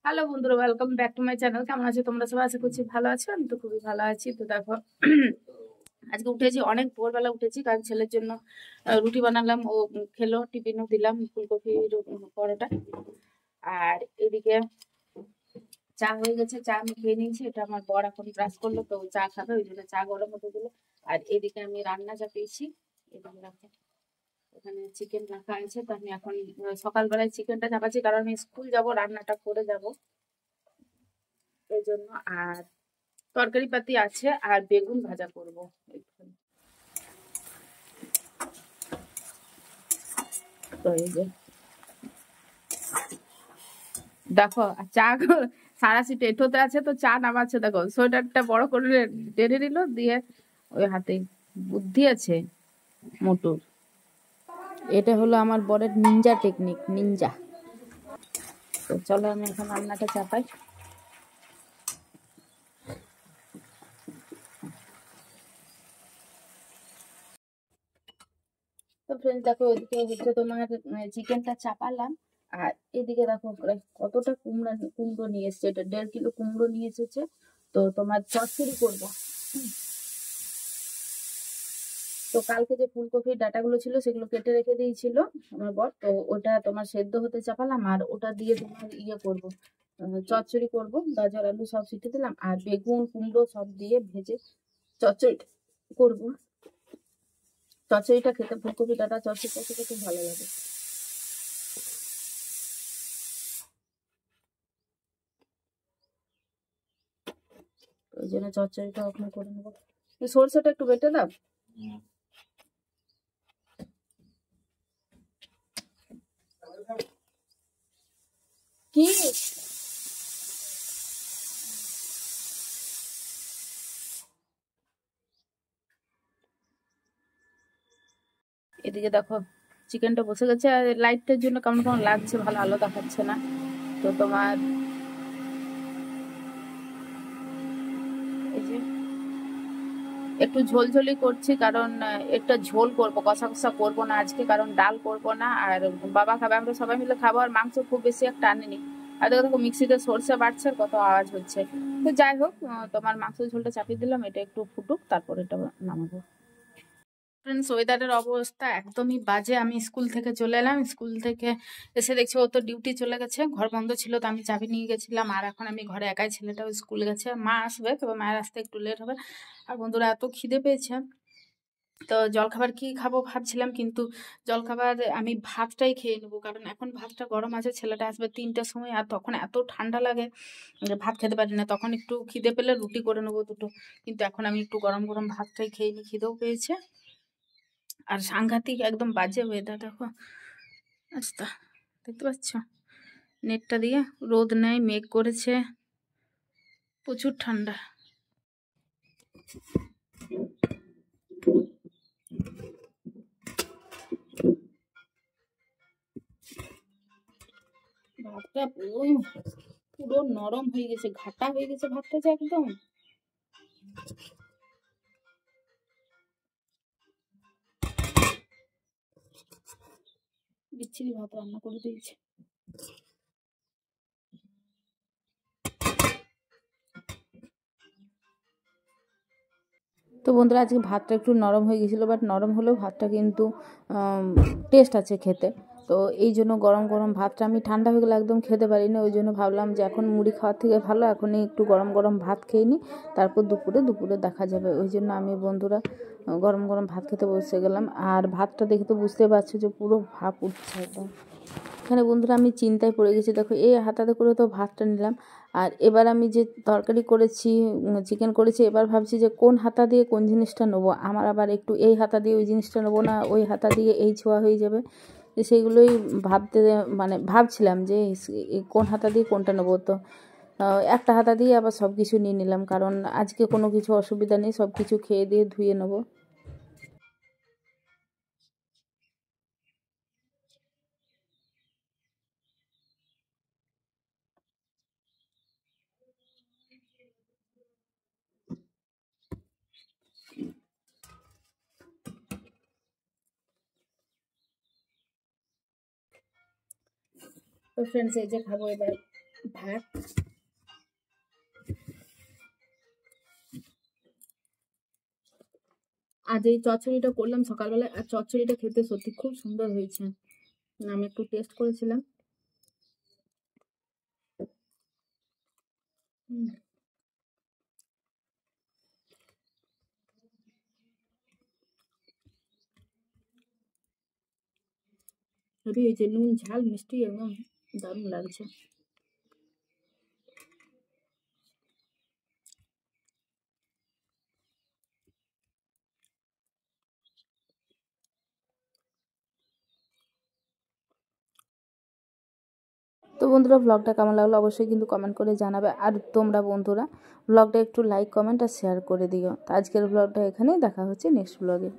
Hello বন্ধুরা, welcome back to my channel. কেমন আছো তোমরা সবাই? আশা করছি ভালো আছো। আমি তো খুবই ভালো আছি। তো দেখো, আজকে উঠেছি, অনেক ভোরবেলা উঠেছি, কারণ ছেলের জন্য রুটি বানালাম। ও খেলো, টিফিনও দিলাম, ফুলকপির পরোটা। আর এদিকে চা হয়ে গেছে, চা আমি খেয়ে নিয়েছি। এটা আমার বর এখন ব্রাশ করলো, তো চা খাবে, ওই জন্য চা গরম হতে দিল। আর এদিকে আমি রান্না চাপিয়েছি। এদিকে রাখো, এখানে চিকেন রাখা আছে। তো আমি এখন সকালবেলায় চিকেনটা চাপাচ্ছি, কারণ আমি স্কুল যাব, রান্নাটা করে যাব এই জন্য। আর তরকারি পাতি আছে, আর বেগুন ভাজা করব। তো এই যে দেখো, চা সারাশি টেটোতে আছে, তো চা নামাচ্ছে। দেখো, সোয়েটারটা বড় করে টেনে নিল, দিয়ে ওই হাতে বুদ্ধি আছে মোটর। এটা হলো আমার বরের নিনজা টেকনিক, নিনজা। তো চলো আমি এখন রান্নাটা চাপাই। তো ফ্রেন্ডস দেখো, ওইদিকে হচ্ছে তোমার চিকেনটা চাপালাম। আর এদিকে দেখো কতটা কুমড়ো নিয়ে এসছে। এটা 1.5 কিলো কুমড়ো নিয়ে এসেছে। তো তোমার চচ্চড়ি করবো। তো কালকে যে ফুলকপির ডাটাগুলো ছিল, সেগুলো কেটে রেখে দিয়েছিল আমার বর। তো ওটা তোমার সেদ্ধ হতে চাপালাম, আর ওটা দিয়ে তোমার ইয়ে করবো, চচ্চড়ি করবো। গাজর আলু সব সিটি দিলাম, আর বেগুন কুমড়ো সব দিয়ে ভেজে চচ্চড়ি করবো। চচ্চড়িটা খেতে, ফুলকপি ডাটা চচ্চড়িটা খেতে খুব ভালো লাগে। ওই জন্য চচ্চড়িটা ওখানে করে নেবো। সরষেটা একটু বেটে দাও। কি এদিকে দেখো, চিকেনটা বসে গেছে। আর লাইটটার জন্য কেমন কেমন লাগছে, ভালো আলো দেখাচ্ছে না। তো তোমার এই যে একটু ঝোলঝোলি করছি, কারণ একটা ঝোল করব, কষা কষা করবো না আজকে, কারণ ডাল করব না। আর বাবা খাবে, আমরা সবাই মিলে খাবো। আর মাংস খুব বেশি একটা আনেনি। আর দেখো দেখো, মিক্সিতে সরষে বাটছে, আর কত আওয়াজ হচ্ছে। তো যাই হোক, তোমার মাংস ঝোলটা চাপিয়ে দিলাম, এটা একটু ফুটুক, তারপর এটা নামাবো। ফ্রেন্ডস, ওয়েদারের অবস্থা একদমই বাজে। আমি স্কুল থেকে চলে এলাম, স্কুল থেকে এসে দেখছি ও তো ডিউটি চলে গেছে। ঘর বন্ধ ছিল, তো আমি চাবি নিয়ে গেছিলাম। আর এখন আমি ঘরে একাই, ছেলেটাও স্কুল গেছে। মা আসবে, তবে মায়ের আসতে একটু লেট হবে। আর বন্ধুরা, এত খিদে পেয়েছে। তো জলখাবার কি খাবো ভাবছিলাম, কিন্তু জলখাবার আমি ভাতটাই খেয়ে নেবো, কারণ এখন ভাতটা গরম আছে। ছেলেটা আসবে 3টার সময়, আর তখন এত ঠান্ডা লাগে যে ভাত খেতে পারি না। তখন একটু খিদে পেলে রুটি করে নেবো দুটো, কিন্তু এখন আমি একটু গরম গরম ভাতটাই খেয়ে নিই, খিদেও পেয়েছে। আর সাংঘাতিক একদম বাজে ওয়েদার দেখো। আচ্ছা, দেখতে পাচ্ছ নেটটা দিয়ে? রোদ নেই, মেঘ করেছে, প্রচুর ঠান্ডা। ভাতটা পুরো নরম হয়ে গেছে, ঘাটা হয়ে গেছে ভাতটা যে একদম। বিচ্ছিরি ভাত রান্না করে দিয়েছে। তো বন্ধুরা, আজকে ভাতটা একটু নরম হয়ে গেছিলো, বাট নরম হলেও ভাতটা কিন্তু টেস্ট আছে খেতে। তো এই জন্য গরম গরম ভাতটা, আমি ঠান্ডা হয়ে গেলে একদম খেতে পারি না। ওই জন্য ভাবলাম যে এখন মুড়ি খাওয়ার থেকে ভালো এখনই একটু গরম গরম ভাত খেয়ে নিই, তারপর দুপুরে দেখা যাবে। ওই জন্য আমি বন্ধুরা গরম গরম ভাত খেতে বসে গেলাম। আর ভাতটা দেখে তো বুঝতে পারছো যে পুরো ভাপ উঠছে একদম। এখানে বন্ধুরা আমি চিন্তায় পড়ে গেছি। দেখো, এই হাতাতে করে তো ভাতটা নিলাম, আর এবার আমি যে তরকারি করেছি, চিকেন করেছি, এবার ভাবছি যে কোন হাতা দিয়ে কোন জিনিসটা নেবো। আমার আবার একটু এই হাতা দিয়ে ওই জিনিসটা নেবো না, ওই হাতা দিয়ে এই ছোঁয়া হয়ে যাবে। সেইগুলোই ভাবতে, মানে ভাবছিলাম যে কোন হাতা দিয়ে কোনটা নেবো। তো একটা হাতা দিয়ে আবার সব কিছু নিয়ে নিলাম, কারণ আজকে কোনো কিছু অসুবিধা নেই, সব কিছু খেয়ে দিয়ে ধুয়ে নেবো। তো ফ্রেন্ডস, এই যে খাবো এবার ভাত। আজ এই চচ্চড়িটা করলাম সকালবেলায়, আর চচ্চড়িটা খেতে সত্যি খুব সুন্দর হয়েছে। আমি একটু টেস্ট করেছিলাম। হেভি হয়েছে, নুন ঝাল মিষ্টি একদম দারুণ লাগছে। তো বন্ধুরা, ব্লগটা কেমন লাগলো অবশ্যই কিন্তু কমেন্ট করে জানাবে। আর তোমরা বন্ধুরা ব্লগটা একটু লাইক কমেন্ট আর শেয়ার করে দিও। তো আজকের ব্লগটা এখানেই, দেখা হচ্ছে নেক্সট ব্লগে।